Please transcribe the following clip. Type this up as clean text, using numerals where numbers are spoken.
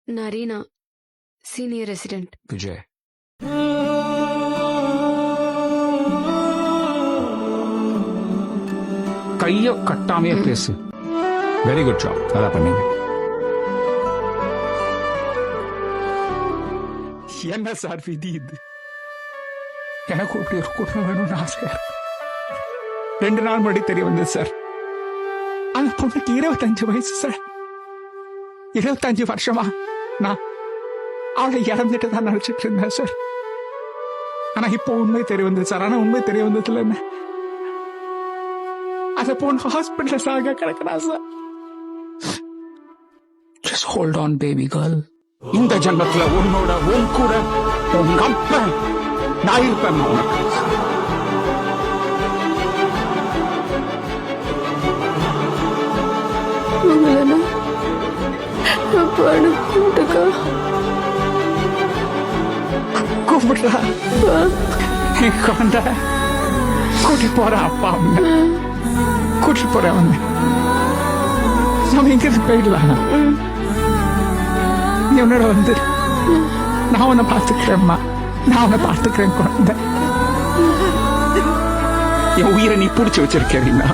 நான் Reena, senior resident. Vijay, கைய கட்டாமையே பேசு. வெரி குட் ஜாப், நல்லா பண்ணீங்க. என்ன சார் விதி இது? எனக்கு இப்படி ஒரு குடும்பம் வேணும்னு ஆசையா இருக்கு. 2 நாள் முன்னாடி தெரிய வந்தது சார். அந்த பொண்ணுக்கு 25 வயசு சார். 25 வருஷமா நான் அவளை இறந்துட்டு தான் நினைச்சிட்டு இருந்தேன் சார். ஆனா இப்போ உண்மை தெரிய வந்தது சார். ஆனா உண்மை தெரிய வந்ததுல என்ன, அந்த பொண்ணு ஹாஸ்பிட்டல்ல சாக கிடக்கிறா sir. Just hold on baby girl. இந்த ஜன்மத்துல உன் கூட உங்க அப்பா நான் இருப்பேன். கூப்பிடுறா, கூட்டி போற அப்பா கூட்டி போற வந்து நம்ம இங்கிருந்து போயிடலாம். நீ உன்னோட வந்து நான் உன்னை பார்த்துக்கிறேன்மா, நான் உன்னை பார்த்துக்கிறேன் குழந்தை. என் உயிரை நீ பிடிச்சி வச்சிருக்கீங்களா?